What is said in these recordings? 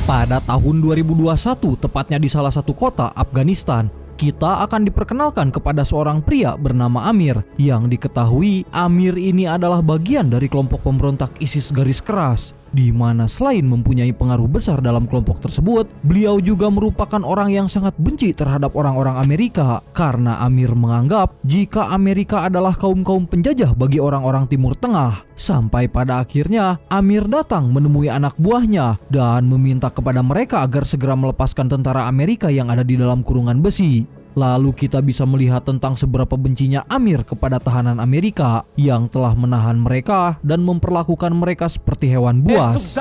Pada tahun 2021, tepatnya di salah satu kota Afghanistan, kita akan diperkenalkan kepada seorang pria bernama Amir, yang diketahui Amir ini adalah bagian dari kelompok pemberontak ISIS garis keras, di mana selain mempunyai pengaruh besar dalam kelompok tersebut, beliau juga merupakan orang yang sangat benci terhadap orang-orang Amerika, karena Amir menganggap jika Amerika adalah kaum-kaum penjajah bagi orang-orang Timur Tengah. Sampai pada akhirnya Amir datang menemui anak buahnya dan meminta kepada mereka agar segera melepaskan tentara Amerika yang ada di dalam kurungan besi. Lalu kita bisa melihat tentang seberapa bencinya Amir kepada tahanan Amerika yang telah menahan mereka dan memperlakukan mereka seperti hewan buas.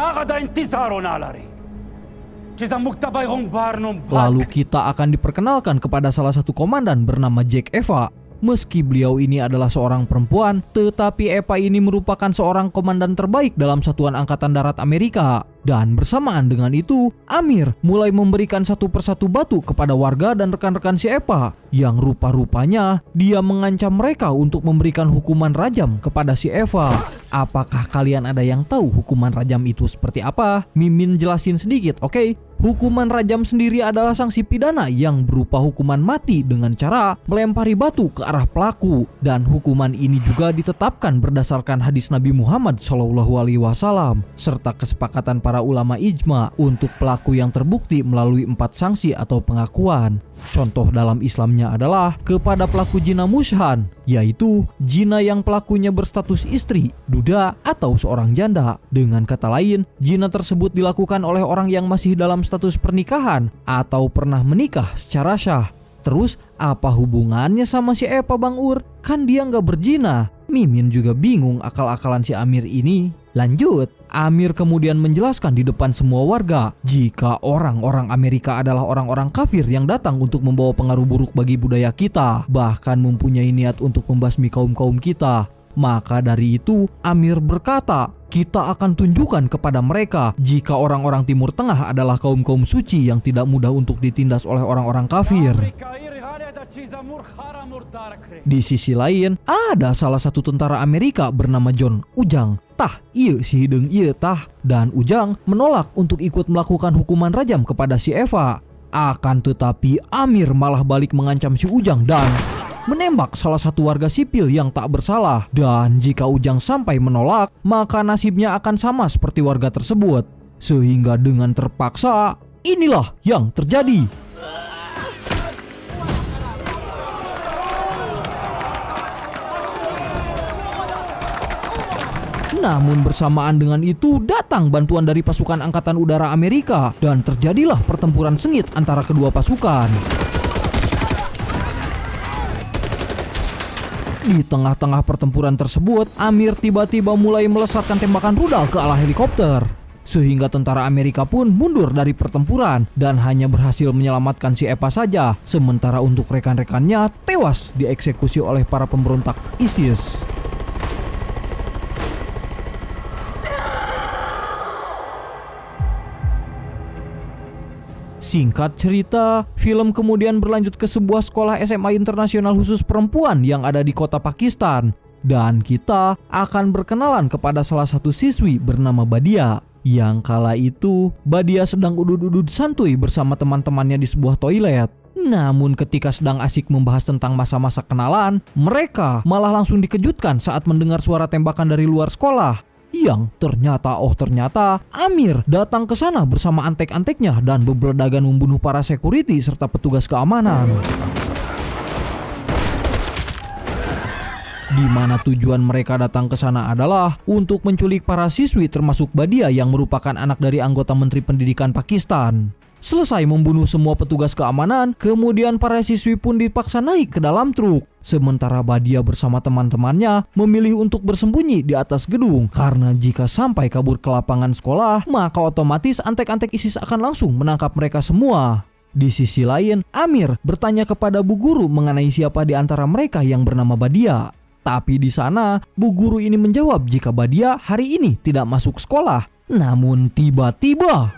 Lalu kita akan diperkenalkan kepada salah satu komandan bernama Jack Eva. Meski beliau ini adalah seorang perempuan, tetapi Eva ini merupakan seorang komandan terbaik dalam Satuan Angkatan Darat Amerika. Dan bersamaan dengan itu, Amir mulai memberikan satu persatu batu kepada warga dan rekan-rekan si Eva, yang rupa-rupanya dia mengancam mereka untuk memberikan hukuman rajam kepada si Eva. Apakah kalian ada yang tahu hukuman rajam itu seperti apa? Mimin jelasin sedikit, oke? Hukuman rajam sendiri adalah sanksi pidana yang berupa hukuman mati dengan cara melempari batu ke arah pelaku, dan hukuman ini juga ditetapkan berdasarkan hadis Nabi Muhammad SAW serta kesepakatan para ulama ijma untuk pelaku yang terbukti melalui 4 sanksi atau pengakuan. Contoh dalam Islamnya adalah kepada pelaku zina musyhan, yaitu zina yang pelakunya berstatus istri, duda, atau seorang janda. Dengan kata lain, zina tersebut dilakukan oleh orang yang masih dalam status pernikahan atau pernah menikah secara syah. Terus apa hubungannya sama si Eva, Bang Ur? Kan dia nggak berzina. Mimin juga bingung akal-akalan si Amir ini. Lanjut, Amir kemudian menjelaskan di depan semua warga jika orang-orang Amerika adalah orang-orang kafir yang datang untuk membawa pengaruh buruk bagi budaya kita, bahkan mempunyai niat untuk membasmi kaum-kaum kita. Maka dari itu, Amir berkata, kita akan tunjukkan kepada mereka jika orang-orang Timur Tengah adalah kaum-kaum suci yang tidak mudah untuk ditindas oleh orang-orang kafir. Di sisi lain, ada salah satu tentara Amerika bernama John Ujang. Tah, iya si hidung iya tah. Dan Ujang menolak untuk ikut melakukan hukuman rajam kepada si Eva. Akan tetapi Amir malah balik mengancam si Ujang dan menembak salah satu warga sipil yang tak bersalah. Dan jika Ujang sampai menolak, maka nasibnya akan sama seperti warga tersebut. Sehingga dengan terpaksa, inilah yang terjadi. Namun bersamaan dengan itu datang bantuan dari pasukan Angkatan Udara Amerika dan terjadilah pertempuran sengit antara kedua pasukan. Di tengah-tengah pertempuran tersebut, Amir tiba-tiba mulai melesatkan tembakan rudal ke arah helikopter. Sehingga tentara Amerika pun mundur dari pertempuran dan hanya berhasil menyelamatkan si Eva saja. Sementara untuk rekan-rekannya tewas dieksekusi oleh para pemberontak ISIS. Singkat cerita, film kemudian berlanjut ke sebuah sekolah SMA internasional khusus perempuan yang ada di kota Pakistan. Dan kita akan berkenalan kepada salah satu siswi bernama Badia. Yang kala itu, Badia sedang udud-udud santuy bersama teman-temannya di sebuah toilet. Namun ketika sedang asik membahas tentang masa-masa kenalan, mereka malah langsung dikejutkan saat mendengar suara tembakan dari luar sekolah. Yang ternyata Amir datang ke sana bersama antek-anteknya dan berbeledagan membunuh para security serta petugas keamanan. Di mana tujuan mereka datang ke sana adalah untuk menculik para siswi termasuk Badia yang merupakan anak dari anggota Menteri Pendidikan Pakistan. Selesai membunuh semua petugas keamanan, kemudian para siswi pun dipaksa naik ke dalam truk. Sementara Badia bersama teman-temannya memilih untuk bersembunyi di atas gedung, karena jika sampai kabur ke lapangan sekolah, maka otomatis antek-antek ISIS akan langsung menangkap mereka semua. Di sisi lain, Amir bertanya kepada Bu Guru mengenai siapa di antara mereka yang bernama Badia. Tapi di sana, Bu Guru ini menjawab jika Badia hari ini tidak masuk sekolah. Namun tiba-tiba,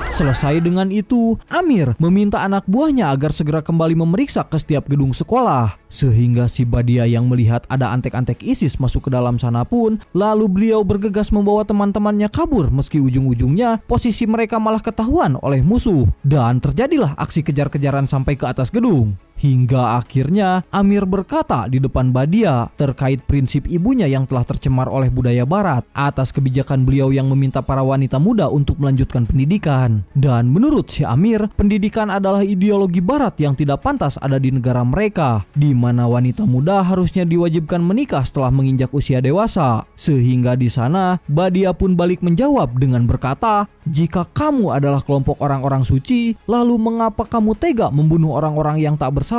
selesai dengan itu, Amir meminta anak buahnya agar segera kembali memeriksa ke setiap gedung sekolah. Sehingga si Badia yang melihat ada antek-antek ISIS masuk ke dalam sana pun, lalu beliau bergegas membawa teman-temannya kabur meski ujung-ujungnya posisi mereka malah ketahuan oleh musuh. Dan terjadilah aksi kejar-kejaran sampai ke atas gedung. Hingga akhirnya Amir berkata di depan Badia terkait prinsip ibunya yang telah tercemar oleh budaya barat atas kebijakan beliau yang meminta para wanita muda untuk melanjutkan pendidikan. Dan menurut si Amir, pendidikan adalah ideologi barat yang tidak pantas ada di negara mereka, di mana wanita muda harusnya diwajibkan menikah setelah menginjak usia dewasa. Sehingga di sana Badia pun balik menjawab dengan berkata, "Jika kamu adalah kelompok orang-orang suci, lalu mengapa kamu tega membunuh orang-orang yang tak bersalah?"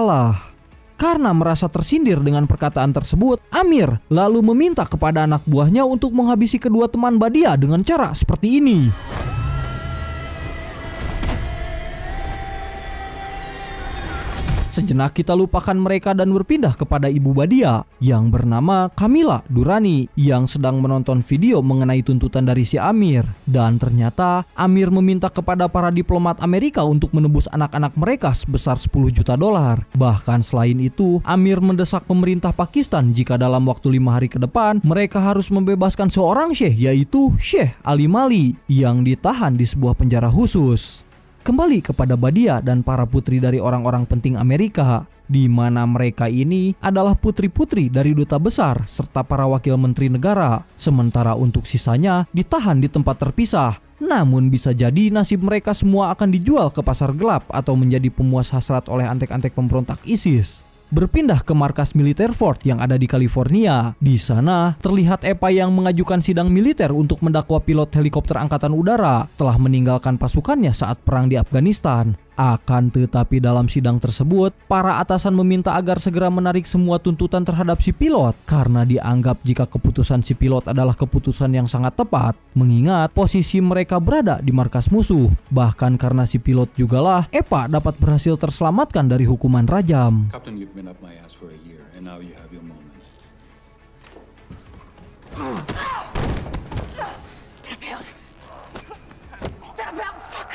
Karena merasa tersindir dengan perkataan tersebut, Amir lalu meminta kepada anak buahnya untuk menghabisi kedua teman Badia dengan cara seperti ini. Sejenak kita lupakan mereka dan berpindah kepada ibu Badia yang bernama Kamila Durrani yang sedang menonton video mengenai tuntutan dari si Amir. Dan ternyata Amir meminta kepada para diplomat Amerika untuk menebus anak-anak mereka sebesar 10 juta dolar. Bahkan selain itu, Amir mendesak pemerintah Pakistan jika dalam waktu 5 hari ke depan mereka harus membebaskan seorang syekh, yaitu Syekh Ali Mali yang ditahan di sebuah penjara khusus. Kembali kepada Badia dan para putri dari orang-orang penting Amerika, di mana mereka ini adalah putri-putri dari duta besar serta para wakil menteri negara. Sementara untuk sisanya ditahan di tempat terpisah. Namun bisa jadi nasib mereka semua akan dijual ke pasar gelap atau menjadi pemuas hasrat oleh antek-antek pemberontak ISIS. Berpindah ke markas militer Ford yang ada di California. Di sana terlihat Epa yang mengajukan sidang militer untuk mendakwa pilot helikopter angkatan udara telah meninggalkan pasukannya saat perang di Afghanistan. Akan tetapi dalam sidang tersebut, para atasan meminta agar segera menarik semua tuntutan terhadap si pilot karena dianggap jika keputusan si pilot adalah keputusan yang sangat tepat, mengingat posisi mereka berada di markas musuh. Bahkan karena si pilot jugalah Epa dapat berhasil terselamatkan dari hukuman rajam. Captain, you've been up my ass for a year, and now you have your moment.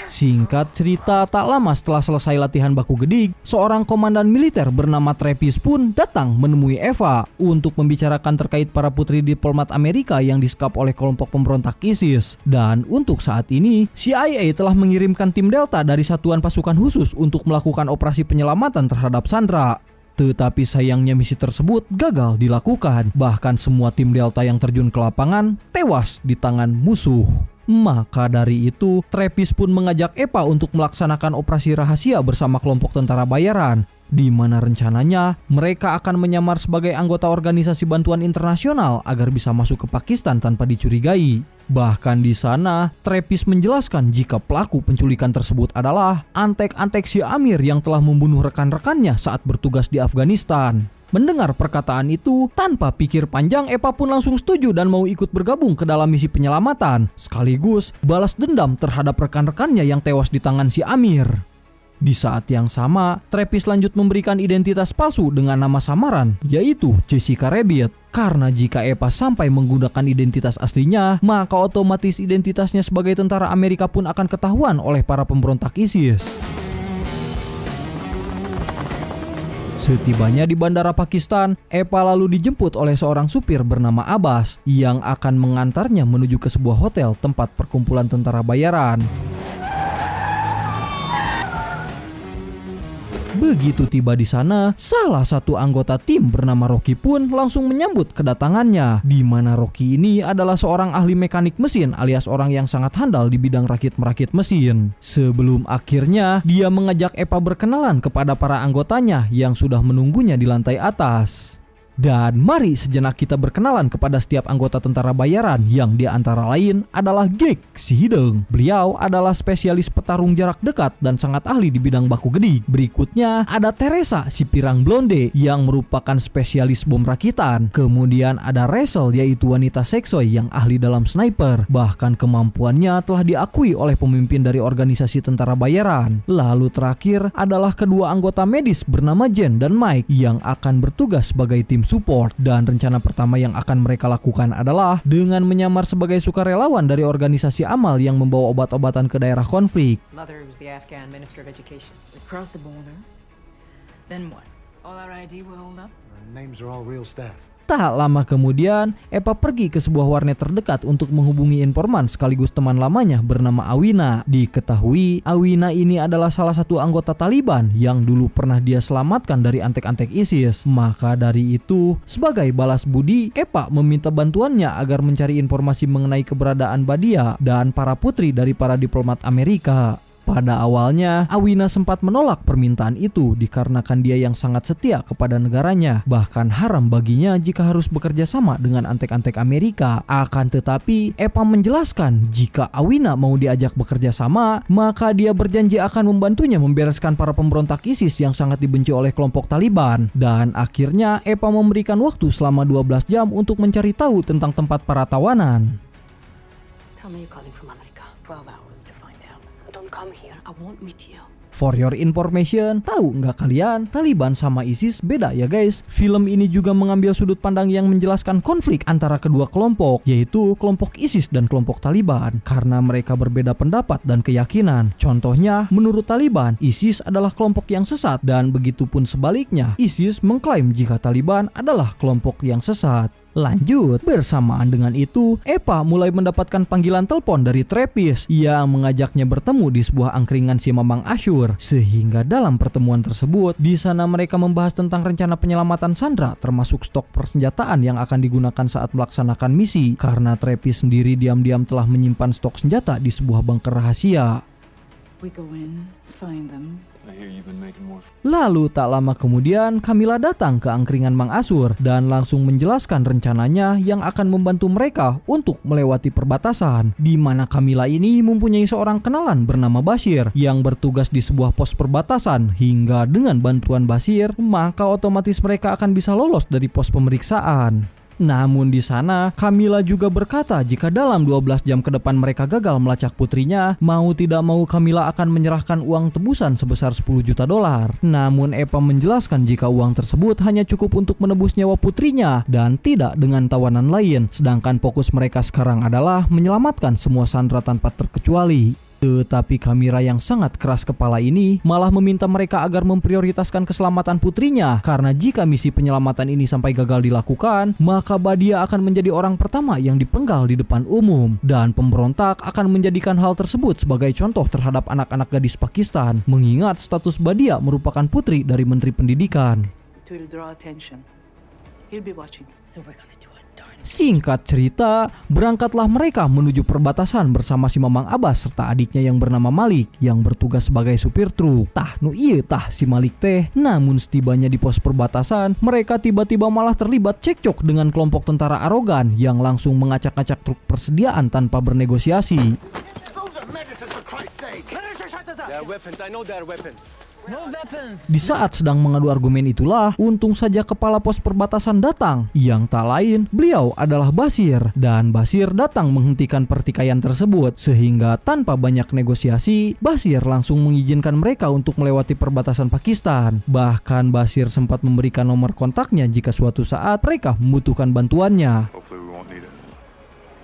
Singkat cerita, tak lama setelah selesai latihan baku gedik, seorang komandan militer bernama Travis pun datang menemui Eva untuk membicarakan terkait para putri diplomat Amerika yang disekap oleh kelompok pemberontak ISIS. Dan untuk saat ini, CIA telah mengirimkan tim Delta dari satuan pasukan khusus untuk melakukan operasi penyelamatan terhadap Sandra. Tetapi sayangnya misi tersebut gagal dilakukan. Bahkan semua tim Delta yang terjun ke lapangan tewas di tangan musuh. Maka dari itu, Travis pun mengajak Epa untuk melaksanakan operasi rahasia bersama kelompok tentara bayaran, di mana rencananya mereka akan menyamar sebagai anggota organisasi bantuan internasional agar bisa masuk ke Pakistan tanpa dicurigai. Bahkan di sana, Travis menjelaskan jika pelaku penculikan tersebut adalah antek-antek si Amir yang telah membunuh rekan-rekannya saat bertugas di Afghanistan. Mendengar perkataan itu, tanpa pikir panjang, Epa pun langsung setuju dan mau ikut bergabung ke dalam misi penyelamatan, sekaligus balas dendam terhadap rekan-rekannya yang tewas di tangan si Amir. Di saat yang sama, Travis lanjut memberikan identitas palsu dengan nama samaran, yaitu Jessica Rabbit. Karena jika Epa sampai menggunakan identitas aslinya, maka otomatis identitasnya sebagai tentara Amerika pun akan ketahuan oleh para pemberontak ISIS. Setibanya di bandara Pakistan, Epa lalu dijemput oleh seorang supir bernama Abbas yang akan mengantarnya menuju ke sebuah hotel tempat perkumpulan tentara bayaran. Begitu tiba di sana, salah satu anggota tim bernama Rocky pun langsung menyambut kedatangannya, di mana Rocky ini adalah seorang ahli mekanik mesin alias orang yang sangat handal di bidang rakit-merakit mesin. Sebelum akhirnya dia mengajak Epa berkenalan kepada para anggotanya yang sudah menunggunya di lantai atas. Dan mari sejenak kita berkenalan kepada setiap anggota tentara bayaran yang di antara lain adalah Gek si Hideng. Beliau adalah spesialis petarung jarak dekat dan sangat ahli di bidang baku gedik. Berikutnya ada Teresa si pirang blonde yang merupakan spesialis bom rakitan. Kemudian ada Rachel yaitu wanita seksoi yang ahli dalam sniper. Bahkan kemampuannya telah diakui oleh pemimpin dari organisasi tentara bayaran. Lalu terakhir adalah kedua anggota medis bernama Jen dan Mike yang akan bertugas sebagai tim support, dan rencana pertama yang akan mereka lakukan adalah dengan menyamar sebagai sukarelawan dari organisasi amal yang membawa obat-obatan ke daerah konflik. Mother was the Afghan Minister of Education. We crossed the border. Then what? All our ID will hold up? Names are all real staff. Tak lama kemudian, Epa pergi ke sebuah warnet terdekat untuk menghubungi informan sekaligus teman lamanya bernama Awina. Diketahui, Awina ini adalah salah satu anggota Taliban yang dulu pernah dia selamatkan dari antek-antek ISIS. Maka dari itu, sebagai balas budi, Epa meminta bantuannya agar mencari informasi mengenai keberadaan Badia dan para putri dari para diplomat Amerika. Pada awalnya, Awina sempat menolak permintaan itu dikarenakan dia yang sangat setia kepada negaranya. Bahkan haram baginya jika harus bekerja sama dengan antek-antek Amerika. Akan tetapi, Epa menjelaskan jika Awina mau diajak bekerja sama, maka dia berjanji akan membantunya membereskan para pemberontak ISIS yang sangat dibenci oleh kelompok Taliban. Dan akhirnya, Epa memberikan waktu selama 12 jam untuk mencari tahu tentang tempat para tawanan. Tell me you're calling from America. 12 hours to find out. Don't come here. I won't meet you. For your information, tahu nggak kalian, Taliban sama ISIS beda ya guys. Film ini juga mengambil sudut pandang yang menjelaskan konflik antara kedua kelompok, yaitu kelompok ISIS dan kelompok Taliban, karena mereka berbeda pendapat dan keyakinan. Contohnya, menurut Taliban, ISIS adalah kelompok yang sesat, dan begitupun sebaliknya, ISIS mengklaim jika Taliban adalah kelompok yang sesat. Lanjut, bersamaan dengan itu, Epa mulai mendapatkan panggilan telepon dari Trappist yang mengajaknya bertemu di sebuah angkringan si Mamang Asyur. Sehingga dalam pertemuan tersebut, di sana mereka membahas tentang rencana penyelamatan Sandra, termasuk stok persenjataan yang akan digunakan saat melaksanakan misi, karena Trappist sendiri diam-diam telah menyimpan stok senjata di sebuah bunker rahasia. We go in, find them. I hear you've been making more. Lalu tak lama kemudian Camilla datang ke angkringan Mang Asur dan langsung menjelaskan rencananya yang akan membantu mereka untuk melewati perbatasan, di mana Camilla ini mempunyai seorang kenalan bernama Bashir yang bertugas di sebuah pos perbatasan, hingga dengan bantuan Bashir maka otomatis mereka akan bisa lolos dari pos pemeriksaan. Namun di sana, Camilla juga berkata jika dalam 12 jam ke depan mereka gagal melacak putrinya, mau tidak mau Camilla akan menyerahkan uang tebusan sebesar 10 juta dolar. Namun Epa menjelaskan jika uang tersebut hanya cukup untuk menebus nyawa putrinya dan tidak dengan tawanan lain. Sedangkan fokus mereka sekarang adalah menyelamatkan semua sandera tanpa terkecuali. Tetapi Camilla yang sangat keras kepala ini malah meminta mereka agar memprioritaskan keselamatan putrinya, karena jika misi penyelamatan ini sampai gagal dilakukan, maka Badia akan menjadi orang pertama yang dipenggal di depan umum, dan pemberontak akan menjadikan hal tersebut sebagai contoh terhadap anak-anak gadis Pakistan, mengingat status Badia merupakan putri dari Menteri Pendidikan. It will draw attention. He'll be watching. So we're gonna do it, darn. Singkat cerita, berangkatlah mereka menuju perbatasan bersama si Mamang Abbas serta adiknya yang bernama Malik yang bertugas sebagai supir truk. Tah nu ieu tah si Malik teh. Namun setibanya di pos perbatasan, mereka tiba-tiba malah terlibat cekcok dengan kelompok tentara arogan yang langsung mengacak-acak truk persediaan tanpa bernegosiasi. Di saat sedang mengadu argumen itulah, untung saja kepala pos perbatasan datang, yang tak lain beliau adalah Bashir, dan Bashir datang menghentikan pertikaian tersebut, sehingga tanpa banyak negosiasi, Bashir langsung mengizinkan mereka untuk melewati perbatasan Pakistan. Bahkan Bashir sempat memberikan nomor kontaknya jika suatu saat mereka membutuhkan bantuannya. Hopefully we won't need it.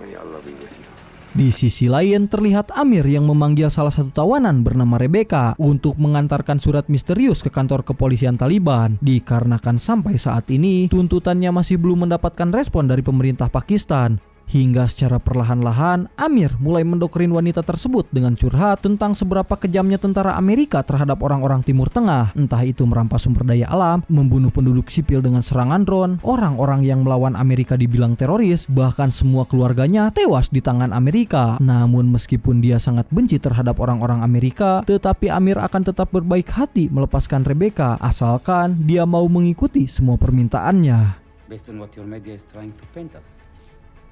I'll be with you. Di sisi lain, terlihat Amir yang memanggil salah satu tawanan bernama Rebecca untuk mengantarkan surat misterius ke kantor kepolisian Taliban, dikarenakan sampai saat ini tuntutannya masih belum mendapatkan respon dari pemerintah Pakistan. Hingga secara perlahan-lahan, Amir mulai mendoktrin wanita tersebut dengan curhat tentang seberapa kejamnya tentara Amerika terhadap orang-orang Timur Tengah, entah itu merampas sumber daya alam, membunuh penduduk sipil dengan serangan drone, orang-orang yang melawan Amerika dibilang teroris, bahkan semua keluarganya tewas di tangan Amerika. Namun meskipun dia sangat benci terhadap orang-orang Amerika, tetapi Amir akan tetap berbaik hati melepaskan Rebecca, asalkan dia mau mengikuti semua permintaannya. based on what your media is trying to paint us.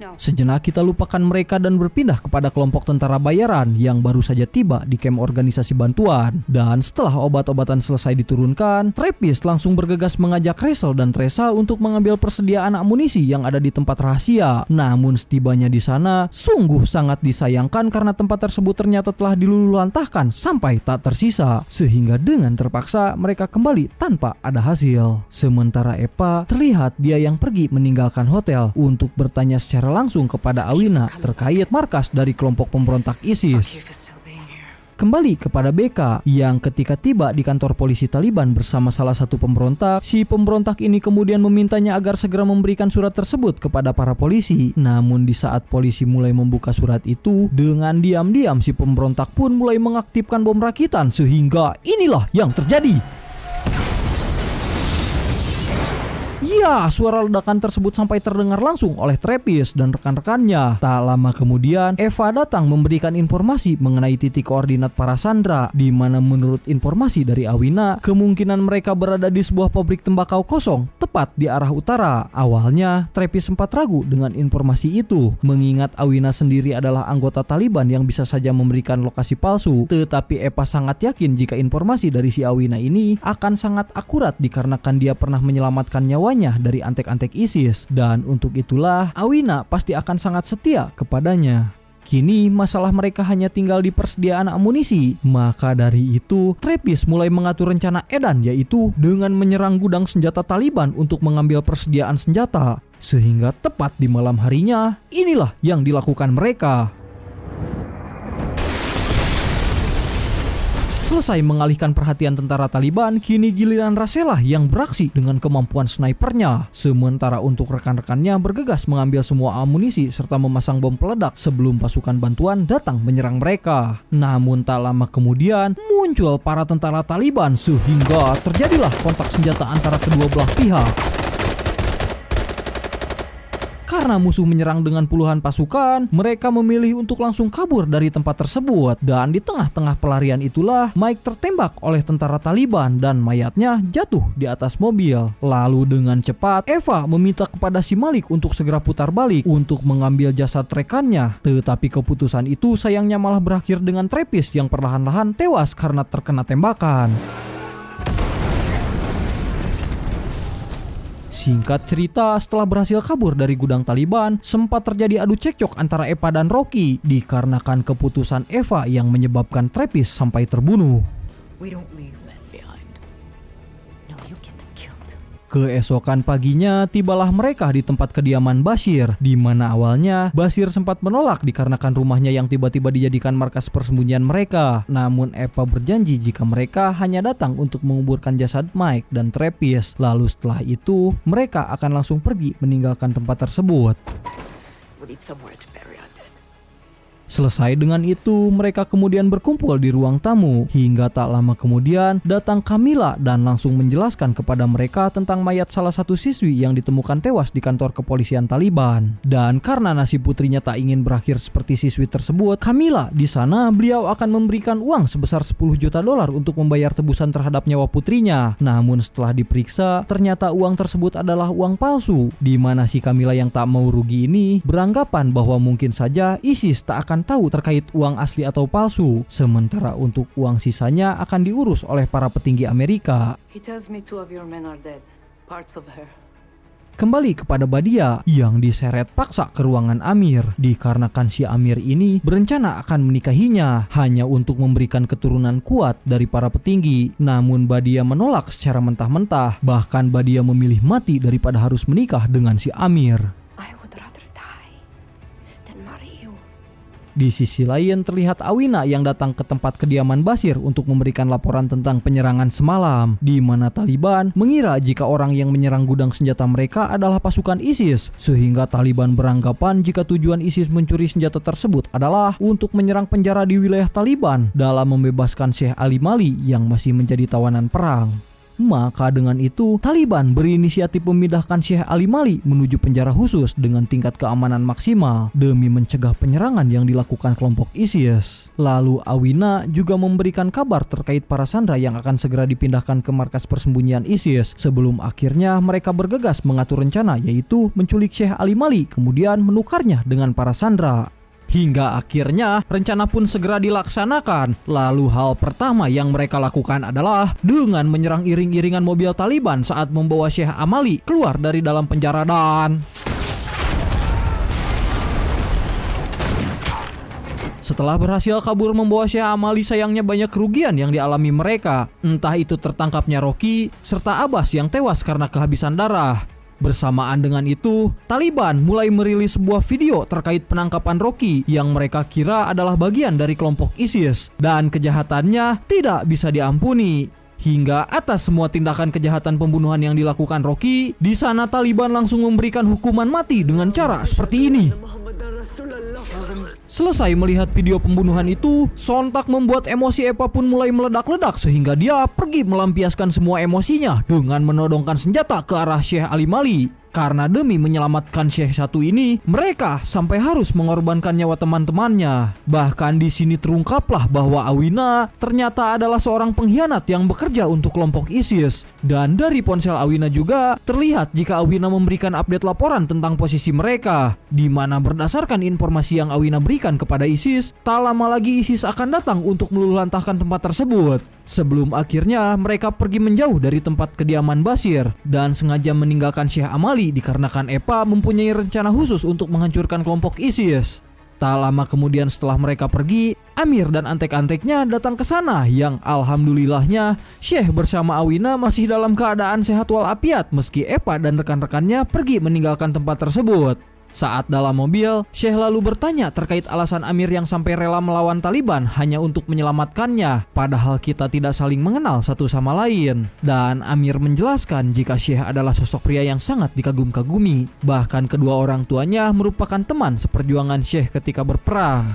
Sejenak kita lupakan mereka dan berpindah kepada kelompok tentara bayaran yang baru saja tiba di kamp organisasi bantuan. Dan setelah obat-obatan selesai diturunkan, Trappist langsung bergegas mengajak Rachel dan Tressa untuk mengambil persediaan amunisi yang ada di tempat rahasia. Namun setibanya di sana, sungguh sangat disayangkan karena tempat tersebut ternyata telah diluluhlantahkan sampai tak tersisa. Sehingga dengan terpaksa mereka kembali tanpa ada hasil. Sementara Eva terlihat dia yang pergi meninggalkan hotel untuk bertanya secara langsung kepada Awina terkait markas dari kelompok pemberontak ISIS. Kembali kepada Becca yang ketika tiba di kantor polisi Taliban bersama salah satu pemberontak, si pemberontak ini kemudian memintanya agar segera memberikan surat tersebut kepada para polisi. Namun di saat polisi mulai membuka surat itu, dengan diam-diam si pemberontak pun mulai mengaktifkan bom rakitan sehingga inilah yang terjadi. Ya, suara ledakan tersebut sampai terdengar langsung oleh Trappist dan rekan-rekannya. Tak lama kemudian, Eva datang memberikan informasi mengenai titik koordinat para sandera, di mana menurut informasi dari Awina, kemungkinan mereka berada di sebuah pabrik tembakau kosong tepat di arah utara. Awalnya, Trappist sempat ragu dengan informasi itu, mengingat Awina sendiri adalah anggota Taliban yang bisa saja memberikan lokasi palsu. Tetapi Eva sangat yakin jika informasi dari si Awina ini akan sangat akurat dikarenakan dia pernah menyelamatkan nyawanya dari antek-antek ISIS, dan untuk itulah Awina pasti akan sangat setia kepadanya. Kini masalah mereka hanya tinggal di persediaan amunisi. Maka dari itu, Trappist mulai mengatur rencana edan, yaitu dengan menyerang gudang senjata Taliban untuk mengambil persediaan senjata. Sehingga tepat di malam harinya, inilah yang dilakukan mereka. Selesai mengalihkan perhatian tentara Taliban, kini giliran Rachel yang beraksi dengan kemampuan snipernya. Sementara untuk rekan-rekannya bergegas mengambil semua amunisi serta memasang bom peledak sebelum pasukan bantuan datang menyerang mereka. Namun tak lama kemudian muncul para tentara Taliban sehingga terjadilah kontak senjata antara kedua belah pihak. Karena musuh menyerang dengan puluhan pasukan, mereka memilih untuk langsung kabur dari tempat tersebut. Dan di tengah-tengah pelarian itulah Mike tertembak oleh tentara Taliban dan mayatnya jatuh di atas mobil. Lalu dengan cepat, Eva meminta kepada si Malik untuk segera putar balik untuk mengambil jasad rekannya. Tetapi keputusan itu sayangnya malah berakhir dengan Trappist yang perlahan-lahan tewas karena terkena tembakan. Singkat cerita, setelah berhasil kabur dari gudang Taliban, sempat terjadi adu cekcok antara Eva dan Rocky dikarenakan keputusan Eva yang menyebabkan Trappist sampai terbunuh. We don't leave men behind. No, you get them killed. Keesokan paginya, tibalah mereka di tempat kediaman Bashir, di mana awalnya Bashir sempat menolak dikarenakan rumahnya yang tiba-tiba dijadikan markas persembunyian mereka. Namun Eva berjanji jika mereka hanya datang untuk menguburkan jasad Mike dan Trappist. Lalu setelah itu, mereka akan langsung pergi meninggalkan tempat tersebut. We need somewhere to bury our dead. Selesai dengan itu, mereka kemudian berkumpul di ruang tamu. Hingga tak lama kemudian, datang Camilla dan langsung menjelaskan kepada mereka tentang mayat salah satu siswi yang ditemukan tewas di kantor kepolisian Taliban. Dan karena nasib putrinya tak ingin berakhir seperti siswi tersebut, Camilla di sana beliau akan memberikan uang sebesar $10 juta untuk membayar tebusan terhadap nyawa putrinya. Namun setelah diperiksa, ternyata uang tersebut adalah uang palsu, di mana si Camilla yang tak mau rugi ini beranggapan bahwa mungkin saja ISIS tak akan tahu terkait uang asli atau palsu, sementara untuk uang sisanya akan diurus oleh para petinggi Amerika. He tells me 2 of your men are dead. Parts of her. Kembali kepada Badia yang diseret paksa ke ruangan Amir dikarenakan si Amir ini berencana akan menikahinya hanya untuk memberikan keturunan kuat dari para petinggi. Namun Badia menolak secara mentah-mentah, bahkan Badia memilih mati daripada harus menikah dengan si Amir. I would rather die than marry you. Di sisi lain terlihat Awina yang datang ke tempat kediaman Bashir untuk memberikan laporan tentang penyerangan semalam, di mana Taliban mengira jika orang yang menyerang gudang senjata mereka adalah pasukan ISIS, sehingga Taliban beranggapan jika tujuan ISIS mencuri senjata tersebut adalah untuk menyerang penjara di wilayah Taliban dalam membebaskan Syekh Ali Mali yang masih menjadi tawanan perang. Maka dengan itu, Taliban berinisiatif memindahkan Syekh Ali Mali menuju penjara khusus dengan tingkat keamanan maksimal demi mencegah penyerangan yang dilakukan kelompok ISIS. Lalu Awina juga memberikan kabar terkait para sandera yang akan segera dipindahkan ke markas persembunyian ISIS sebelum akhirnya mereka bergegas mengatur rencana, yaitu menculik Syekh Ali Mali kemudian menukarnya dengan para sandera. Hingga akhirnya rencana pun segera dilaksanakan. Lalu hal pertama yang mereka lakukan adalah dengan menyerang iring-iringan mobil Taliban saat membawa Syekh Amali keluar dari dalam penjara dan setelah berhasil kabur membawa Syekh Amali, sayangnya banyak kerugian yang dialami mereka. Entah itu tertangkapnya Rocky serta Abbas yang tewas karena kehabisan darah. Bersamaan dengan itu, Taliban mulai merilis sebuah video terkait penangkapan Rocky yang mereka kira adalah bagian dari kelompok ISIS dan kejahatannya tidak bisa diampuni. Hingga atas semua tindakan kejahatan pembunuhan yang dilakukan Rocky, di sana Taliban langsung memberikan hukuman mati dengan cara seperti ini. Selesai melihat video pembunuhan itu, sontak membuat emosi Eva pun mulai meledak-ledak sehingga dia pergi melampiaskan semua emosinya dengan menodongkan senjata ke arah Syekh Ali Mali. Karena demi menyelamatkan Syekh satu ini, mereka sampai harus mengorbankan nyawa teman-temannya. Bahkan di sini terungkaplah bahwa Awina ternyata adalah seorang pengkhianat yang bekerja untuk kelompok ISIS. Dan dari ponsel Awina juga terlihat jika Awina memberikan update laporan tentang posisi mereka, di mana berdasarkan informasi yang Awina berikan kepada ISIS, tak lama lagi ISIS akan datang untuk meluluhlantahkan tempat tersebut. Sebelum akhirnya mereka pergi menjauh dari tempat kediaman Bashir dan sengaja meninggalkan Syekh Amali dikarenakan Eva mempunyai rencana khusus untuk menghancurkan kelompok ISIS. Tak lama kemudian setelah mereka pergi, Amir dan antek-anteknya datang ke sana yang alhamdulillahnya Syekh bersama Awina masih dalam keadaan sehat walafiat meski Eva dan rekan-rekannya pergi meninggalkan tempat tersebut. Saat dalam mobil, Syekh lalu bertanya terkait alasan Amir yang sampai rela melawan Taliban hanya untuk menyelamatkannya, padahal kita tidak saling mengenal satu sama lain. Dan Amir menjelaskan jika Syekh adalah sosok pria yang sangat dikagum-kagumi. Bahkan kedua orang tuanya merupakan teman seperjuangan Syekh ketika berperang.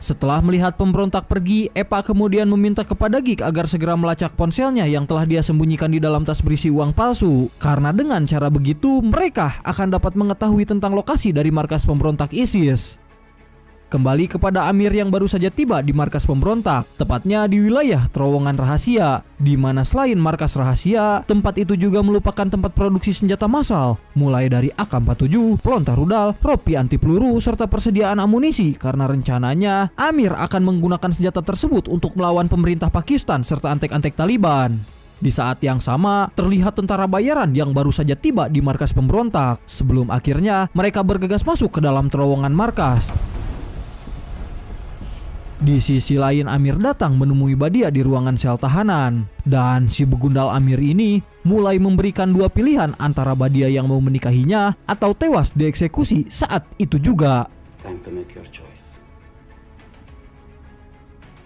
Setelah melihat pemberontak pergi, Eva kemudian meminta kepada Gig agar segera melacak ponselnya yang telah dia sembunyikan di dalam tas berisi uang palsu. Karena dengan cara begitu, mereka akan dapat mengetahui tentang lokasi dari markas pemberontak ISIS. Kembali kepada Amir yang baru saja tiba di markas pemberontak, tepatnya di wilayah terowongan rahasia, di mana selain markas rahasia, tempat itu juga merupakan tempat produksi senjata massal, mulai dari AK-47, pelontar rudal, rompi anti peluru, serta persediaan amunisi, karena rencananya Amir akan menggunakan senjata tersebut untuk melawan pemerintah Pakistan serta antek-antek Taliban. Di saat yang sama, terlihat tentara bayaran yang baru saja tiba di markas pemberontak, sebelum akhirnya mereka bergegas masuk ke dalam terowongan markas. Di sisi lain, Amir datang menemui Badia di ruangan sel tahanan. Dan si begundal Amir ini mulai memberikan dua pilihan antara Badia yang mau menikahinya atau tewas dieksekusi saat itu juga. Time to make your choice.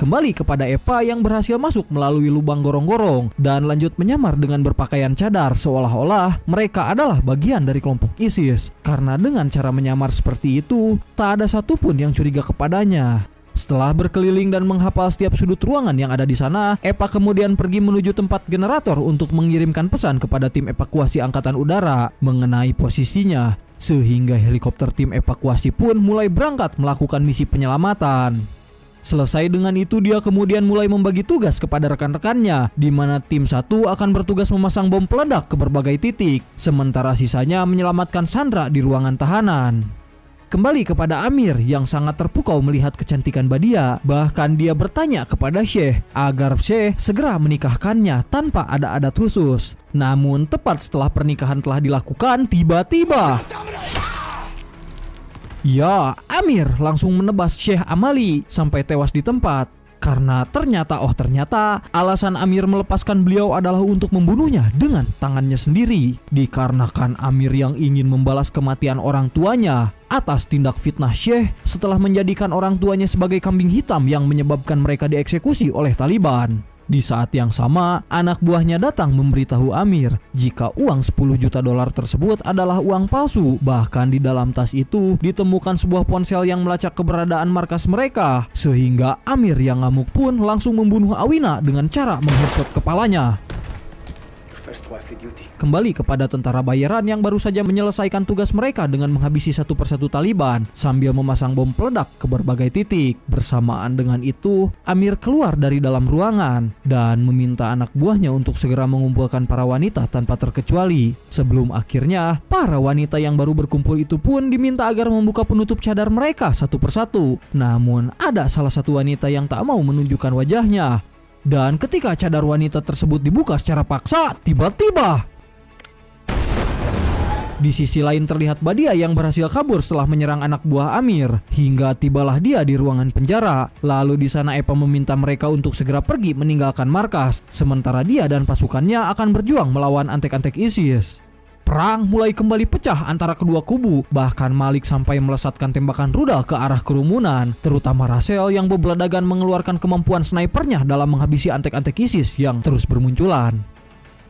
Kembali kepada Eva yang berhasil masuk melalui lubang gorong-gorong dan lanjut menyamar dengan berpakaian cadar seolah-olah mereka adalah bagian dari kelompok ISIS. Karena dengan cara menyamar seperti itu, tak ada satupun yang curiga kepadanya. Setelah berkeliling dan menghafal setiap sudut ruangan yang ada di sana, Eva kemudian pergi menuju tempat generator untuk mengirimkan pesan kepada tim evakuasi angkatan udara mengenai posisinya, sehingga helikopter tim evakuasi pun mulai berangkat melakukan misi penyelamatan. Selesai dengan itu, dia kemudian mulai membagi tugas kepada rekan-rekannya, di mana tim 1 akan bertugas memasang bom peledak ke berbagai titik, sementara sisanya menyelamatkan sandera di ruangan tahanan. Kembali kepada Amir yang sangat terpukau melihat kecantikan Badia. Bahkan dia bertanya kepada Syekh agar Syekh segera menikahkannya tanpa ada adat khusus. Namun tepat setelah pernikahan telah dilakukan, tiba-tiba Amir langsung menebas Syekh Amali sampai tewas di tempat. Karena ternyata alasan Amir melepaskan beliau adalah untuk membunuhnya dengan tangannya sendiri. Dikarenakan Amir yang ingin membalas kematian orang tuanya atas tindak fitnah Syekh setelah menjadikan orang tuanya sebagai kambing hitam yang menyebabkan mereka dieksekusi oleh Taliban. Di saat yang sama, anak buahnya datang memberitahu Amir jika uang $10 juta tersebut adalah uang palsu. Bahkan di dalam tas itu ditemukan sebuah ponsel yang melacak keberadaan markas mereka. Sehingga Amir yang ngamuk pun langsung membunuh Awina dengan cara mengheadshot kepalanya. First wifely duty. Kembali kepada tentara bayaran yang baru saja menyelesaikan tugas mereka dengan menghabisi satu persatu Taliban sambil memasang bom peledak ke berbagai titik. Bersamaan dengan itu, Amir keluar dari dalam ruangan dan meminta anak buahnya untuk segera mengumpulkan para wanita tanpa terkecuali. Sebelum akhirnya, para wanita yang baru berkumpul itu pun diminta agar membuka penutup cadar mereka satu persatu. Namun, ada salah satu wanita yang tak mau menunjukkan wajahnya. Dan ketika cadar wanita tersebut dibuka secara paksa, tiba-tiba di sisi lain terlihat Badia yang berhasil kabur setelah menyerang anak buah Amir. Hingga tibalah dia di ruangan penjara. Lalu di sana Epa meminta mereka untuk segera pergi meninggalkan markas. Sementara dia dan pasukannya akan berjuang melawan antek-antek ISIS. Perang mulai kembali pecah antara kedua kubu. Bahkan Malik sampai melesatkan tembakan rudal ke arah kerumunan. Terutama Russell yang bebladagan mengeluarkan kemampuan snipernya dalam menghabisi antek-antek ISIS yang terus bermunculan.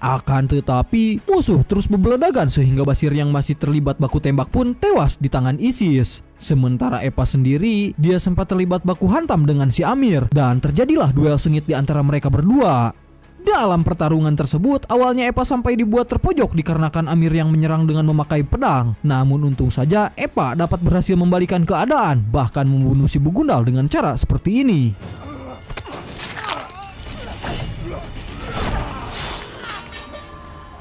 Akan tetapi, musuh terus bebladagan sehingga Basir yang masih terlibat baku tembak pun tewas di tangan ISIS. Sementara Epa sendiri, dia sempat terlibat baku hantam dengan si Amir dan terjadilah duel sengit di antara mereka berdua. Dalam pertarungan tersebut, awalnya Epa sampai dibuat terpojok dikarenakan Amir yang menyerang dengan memakai pedang. Namun untung saja Epa dapat berhasil membalikan keadaan, bahkan membunuh si Begundal dengan cara seperti ini.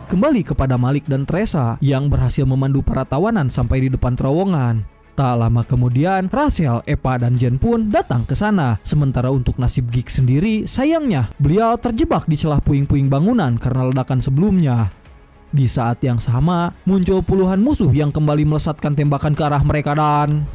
Kembali kepada Malik dan Teresa yang berhasil memandu para tawanan sampai di depan terowongan. Tak lama kemudian, Russell, Epa, dan Jen pun datang ke sana. Sementara untuk nasib Geek sendiri, sayangnya beliau terjebak di celah puing-puing bangunan karena ledakan sebelumnya. Di saat yang sama, muncul puluhan musuh yang kembali melesatkan tembakan ke arah mereka dan...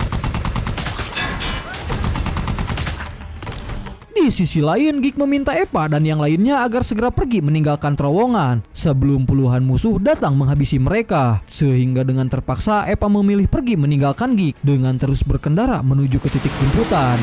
Di sisi lain, Geek meminta Epa dan yang lainnya agar segera pergi meninggalkan terowongan sebelum puluhan musuh datang menghabisi mereka. Sehingga dengan terpaksa Epa memilih pergi meninggalkan Geek dengan terus berkendara menuju ke titik jemputan.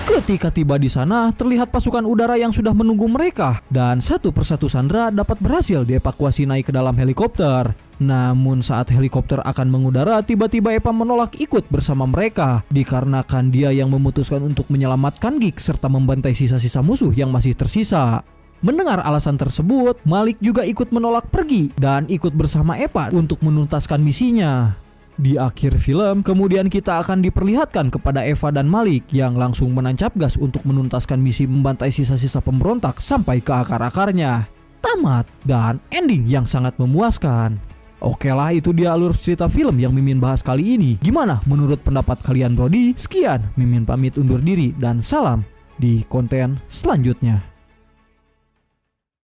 Ketika tiba di sana, terlihat pasukan udara yang sudah menunggu mereka dan satu persatu sandera dapat berhasil dievakuasi naik ke dalam helikopter. Namun saat helikopter akan mengudara, tiba-tiba Epa menolak ikut bersama mereka dikarenakan dia yang memutuskan untuk menyelamatkan Geek serta membantai sisa-sisa musuh yang masih tersisa. Mendengar alasan tersebut, Malik juga ikut menolak pergi dan ikut bersama Epa untuk menuntaskan misinya. Di akhir film, kemudian kita akan diperlihatkan kepada Eva dan Malik yang langsung menancap gas untuk menuntaskan misi membantai sisa-sisa pemberontak sampai ke akar-akarnya. Tamat dan ending yang sangat memuaskan. Oke lah, itu dia alur cerita film yang Mimin bahas kali ini. Gimana menurut pendapat kalian, Brody? Sekian, Mimin pamit undur diri dan salam di konten selanjutnya.